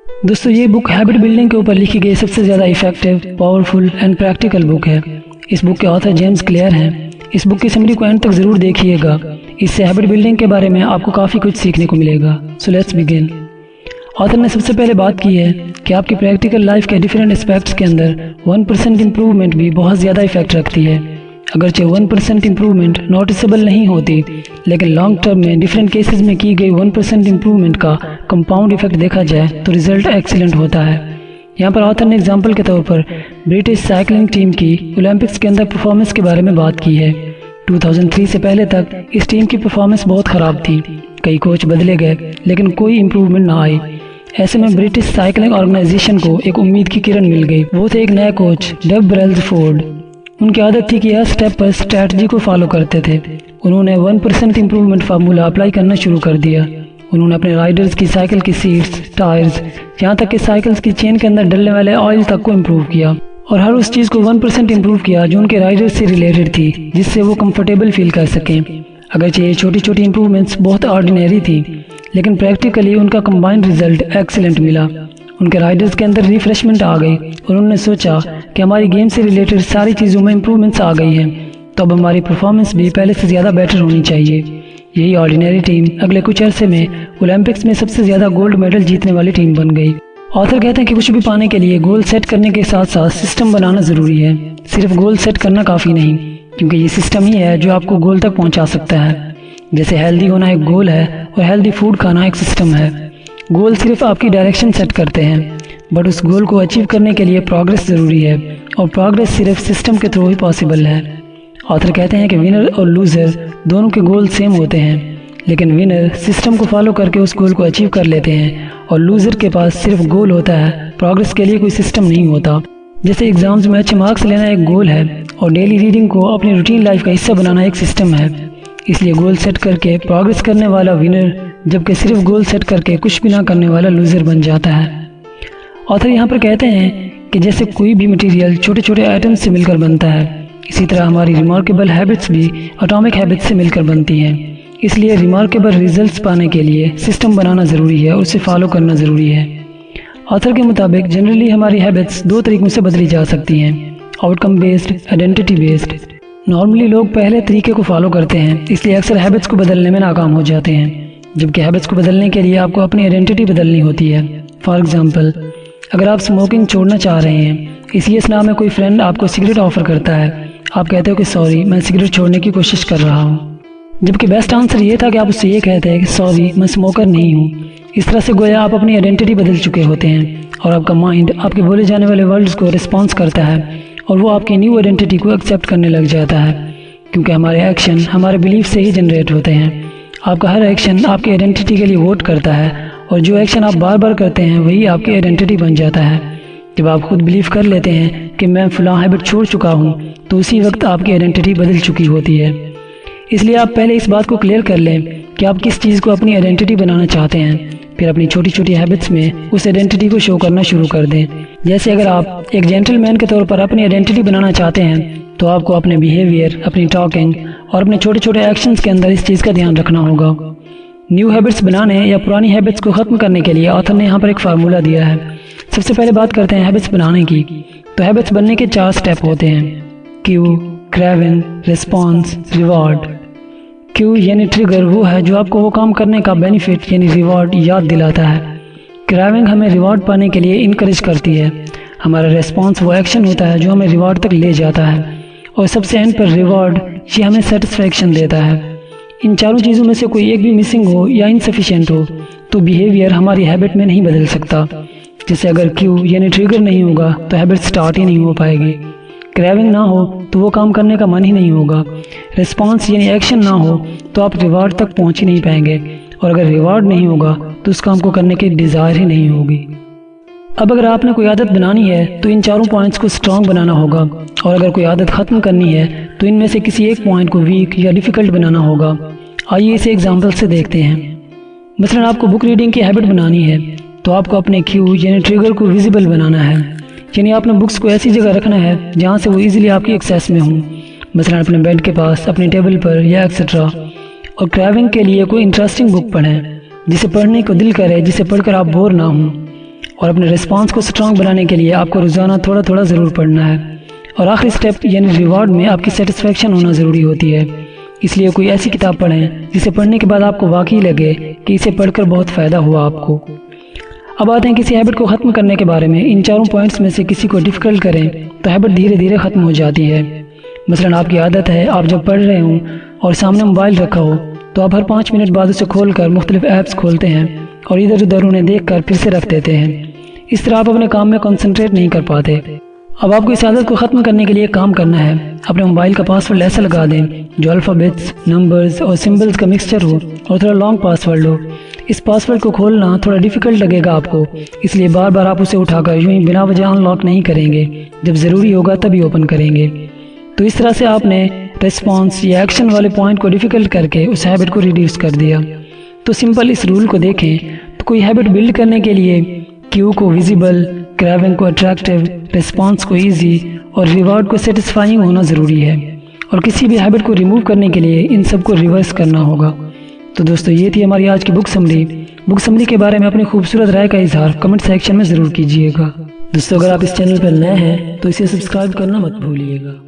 दोस्तों ये book habit building के ऊपर लिखी गई सबसे ज़्यादा effective, powerful and practical book है। इस बुक के ऑथर जेम्स क्लियर हैं। इस बुक की समरी को एंड तक ज़रूर देखिएगा। इससे हैबिट बिल्डिंग के बारे में आपको काफ़ी कुछ सीखने को मिलेगा। So let's begin. ऑथर ने सबसे पहले बात की है कि आपकी प्रैक्टिकल लाइफ के डिफरेंट एस्पेक्ट्स के अंदर 1% इम्प्रूवमेंट भी बहुत ज़्यादा इफेक्ट रखती है। अगरचे 1% इम्प्रूवमेंट नोटिसेबल नहीं होती, लेकिन लॉन्ग टर्म में डिफरेंट केसेस में की गई 1% इम्प्रूवमेंट का कंपाउंड इफेक्ट देखा जाए तो रिजल्ट एक्सीलेंट होता है। यहाँ पर ऑथर ने एग्जाम्पल के तौर पर ब्रिटिश साइकिलिंग टीम की ओलंपिक्स के अंदर परफॉर्मेंस के बारे में बात की है। 2003 से पहले तक इस टीम की परफॉर्मेंस बहुत ख़राब थी। कई कोच बदले गए लेकिन कोई इम्प्रूवमेंट ना आई। ऐसे में ब्रिटिश साइकिलिंग ऑर्गेनाइजेशन को एक उम्मीद की किरण मिल गई। वो थे एक नए कोच डब ब्रेल्सफोर्ड। उनकी आदत थी कि हर स्टेप पर स्ट्रैटेजी को फॉलो करते थे। उन्होंने 1% इम्प्रूवमेंट फार्मूला अप्लाई करना शुरू कर दिया। उन्होंने अपने राइडर्स की साइकिल की सीट्स, टायर्स, यहाँ तक कि साइकिल्स की चेन के अंदर डलने वाले ऑयल तक को इम्प्रूव किया और हर उस चीज़ को 1% इम्प्रूव किया जो उनके राइडर्स से रिलेटेड थी, जिससे वो कंफर्टेबल फील कर सकें। अगरचे ये छोटी छोटी इंप्रूवमेंट्स बहुत ऑर्डिनरी थी, लेकिन प्रैक्टिकली उनका कंबाइंड रिजल्ट एक्सीलेंट मिला। उनके राइडर्स के अंदर रिफ्रेशमेंट आ गई और उन्होंने सोचा कि हमारी गेम से रिलेटेड सारी चीज़ों में इंप्रूवमेंट्स आ गई हैं, तो अब हमारी परफॉर्मेंस भी पहले से ज़्यादा बेटर होनी चाहिए। यही ऑर्डिनरी टीम अगले कुछ अरसे में ओलंपिक्स में सबसे ज़्यादा गोल्ड मेडल जीतने वाली टीम बन गई। ऑथर कहते हैं कि कुछ भी पाने के लिए गोल सेट करने के साथ साथ सिस्टम बनाना ज़रूरी है। सिर्फ गोल सेट करना काफ़ी नहीं, क्योंकि ये सिस्टम ही है जो आपको गोल तक पहुँचा सकता है। जैसे हेल्दी होना एक गोल है और हेल्दी फूड खाना एक सिस्टम है। गोल सिर्फ आपकी डायरेक्शन सेट करते हैं, बट उस गोल को अचीव करने के लिए प्रोग्रेस ज़रूरी है, और प्रोग्रेस सिर्फ सिस्टम के थ्रू ही पॉसिबल है। ऑथर कहते हैं कि विनर और लूज़र दोनों के गोल सेम होते हैं, लेकिन विनर सिस्टम को फॉलो करके उस गोल को अचीव कर लेते हैं और लूज़र के पास सिर्फ गोल होता है, प्रोग्रेस के लिए कोई सिस्टम नहीं होता। जैसे एग्जाम्स में अच्छे मार्क्स लेना एक गोल है और डेली रीडिंग को अपनी रूटीन लाइफ का हिस्सा बनाना एक सिस्टम है। इसलिए गोल सेट करके प्रोग्रेस करने वाला विनर, जबकि सिर्फ गोल सेट करके कुछ भी ना करने वाला लूज़र बन जाता है। ऑथर यहाँ पर कहते हैं कि जैसे कोई भी मटेरियल छोटे छोटे आइटम्स से मिलकर बनता है, इसी तरह हमारी रिमार्केबल हैबिट्स भी एटॉमिक हैबिट्स से मिलकर बनती हैं। इसलिए रिमार्केबल रिजल्ट्स पाने के लिए सिस्टम बनाना ज़रूरी है और उसे फॉलो करना ज़रूरी है। ऑथर के मुताबिक जनरली हमारी हैबिट्स दो तरीक़ों से बदली जा सकती हैं, outcome based, identity based. Normally लोग पहले तरीके को फॉलो करते हैं, इसलिए अक्सर हैबिट्स को बदलने में नाकाम हो जाते हैं, जबकि हैबिट्स को बदलने के लिए आपको अपनी आइडेंटिटी बदलनी होती है। फॉर एग्जांपल, अगर आप स्मोकिंग छोड़ना चाह रहे हैं, इसी असना में कोई फ्रेंड आपको सिगरेट ऑफर करता है, आप कहते हो कि सॉरी, मैं सिगरेट छोड़ने की कोशिश कर रहा हूँ, जबकि बेस्ट आंसर ये था कि आप उससे ये कहते हैं कि सॉरी, मैं स्मोकर नहीं हूँ। इस तरह से गोया आप अपनी आइडेंटिटी बदल चुके होते हैं और आपका माइंड आपके बोले जाने वाले वर्ड्स को रिस्पॉन्स करता है और वो आपकी न्यू आइडेंटिटी को एक्सेप्ट करने लग जाता है, क्योंकि हमारे एक्शन हमारे बिलीफ से ही जनरेट होते हैं। आपका हर एक्शन आपकी आइडेंटिटी के लिए वोट करता है और जो एक्शन आप बार बार करते हैं वही आपकी आइडेंटिटी बन जाता है। जब आप खुद बिलीव कर लेते हैं कि मैं फ़लाँ हैबिट छोड़ चुका हूँ, तो उसी वक्त आपकी आइडेंटिटी बदल चुकी होती है। इसलिए आप पहले इस बात को क्लियर कर लें कि आप किस चीज़ को अपनी आइडेंटिटी बनाना चाहते हैं, फिर अपनी छोटी छोटी हैबिट्स में उस आइडेंटिटी को शो करना शुरू कर दें। जैसे अगर आप एक जेंटलमैन के तौर पर अपनी आइडेंटिटी बनाना चाहते हैं, तो आपको अपने बिहेवियर, अपनी टॉकिंग और अपने छोटे छोटे एक्शंस के अंदर इस चीज़ का ध्यान रखना होगा। न्यू हैबिट्स बनाने या पुरानी हैबिट्स को ख़त्म करने के लिए ऑथर ने यहाँ पर एक फार्मूला दिया है। सबसे पहले बात करते हैं हैबिट्स बनाने की। तो हैबिट्स बनने के 4 स्टेप होते हैं: Q, craving, response, reward. Q यानी ट्रिगर वो है जो आपको वो काम करने का बेनिफिट यानी रिवॉर्ड याद दिलाता है। क्रेविंग हमें रिवॉर्ड पाने के लिए इनकरेज करती है। हमारा रिस्पॉन्स वो एक्शन होता है जो हमें रिवॉर्ड तक ले जाता है, और सबसे एंड पर रिवॉर्ड ये हमें सेटिस्फैक्शन देता है। इन चारों चीज़ों में से कोई एक भी मिसिंग हो या इनसफिशिएंट हो तो बिहेवियर हमारी हैबिट में नहीं बदल सकता। जैसे अगर क्यू यानी ट्रिगर नहीं होगा तो हैबिट स्टार्ट ही नहीं हो पाएगी। क्रेविंग ना हो तो वो काम करने का मन ही नहीं होगा। रिस्पॉन्स यानी एक्शन ना हो तो आप रिवार्ड तक पहुंच ही नहीं पाएंगे, और अगर रिवार्ड नहीं होगा तो उस काम को करने की डिज़ायर ही नहीं होगी। अब अगर आपने कोई आदत बनानी है तो इन चारों पॉइंट्स को स्ट्रॉन्ग बनाना होगा, और अगर कोई आदत ख़त्म करनी है तो इनमें से किसी एक पॉइंट को वीक या डिफ़िकल्ट बनाना होगा। आइए इसे एग्जाम्पल से देखते हैं। मसलन आपको बुक रीडिंग की हैबिट बनानी है, तो आपको अपने क्यू यानी ट्रिगर को विजिबल बनाना है, यानी आपने बुक्स को ऐसी जगह रखना है जहाँ से वो इजीली आपकी एक्सेस में हों, मसलन अपने बेड के पास, अपने टेबल पर या एक्सेट्रा। और क्रेविंग के लिए कोई इंटरेस्टिंग बुक पढ़ें जिसे पढ़ने को दिल करे, जिसे पढ़कर आप बोर ना हों। और अपने रिस्पॉन्स को स्ट्रॉन्ग बनाने के लिए आपको रोज़ाना थोड़ा थोड़ा ज़रूर पढ़ना है। और आखिरी स्टेप यानी रिवॉर्ड में आपकी सेटिस्फेक्शन होना ज़रूरी होती है। इसलिए कोई ऐसी किताब पढ़ें जिसे पढ़ने के बाद आपको वाकई लगे कि इसे पढ़कर बहुत फ़ायदा हुआ आपको। अब आते हैं किसी हैबिट को ख़त्म करने के बारे में। इन चारों पॉइंट्स में से किसी को डिफ़िकल्ट करें तो हैबिट धीरे धीरे ख़त्म हो जाती है। मसलन आपकी आदत है आप जब पढ़ रहे हों और सामने मोबाइल रखा हो तो आप हर 5 मिनट बाद उसे खोलकर मुख्तलिफ ऐप्स खोलते हैं और इधर उधर उन्हें देखकर फिर से रख देते हैं। इस तरह आप अपने काम में कंसंट्रेट नहीं कर पाते। अब आपको इस आदत को ख़त्म करने के लिए काम करना है। अपने मोबाइल का पासवर्ड ऐसा लगा दें जो अल्फ़ाबेट्स, नंबर्स और सिंबल्स का मिक्सचर हो और थोड़ा लॉन्ग पासवर्ड हो। इस पासवर्ड को खोलना थोड़ा डिफ़िकल्ट लगेगा आपको, इसलिए बार बार आप उसे उठाकर यूँ ही बिना वजह अनलॉक नहीं करेंगे। जब ज़रूरी होगा तभी ओपन करेंगे। तो इस तरह से आपने रिस्पॉन्स या एक्शन वाले पॉइंट को डिफ़िकल्ट करके उस हैबिट को रिड्यूस कर दिया। तो सिंपल इस रूल को देखें तो कोई हैबिट बिल्ड करने के लिए क्यू को विजिबल, क्रेविंग को अट्रैक्टिव, रिस्पॉन्स को ईजी और रिवॉर्ड को सेटिस्फाइंग होना ज़रूरी है। और किसी भी हैबिट को रिमूव करने के लिए इन सब को रिवर्स करना होगा। तो दोस्तों ये थी हमारी आज की बुक समरी के बारे में अपनी खूबसूरत राय का इजहार कमेंट सेक्शन में ज़रूर कीजिएगा। दोस्तों अगर आप इस चैनल पर नए हैं तो इसे सब्सक्राइब करना मत भूलिएगा।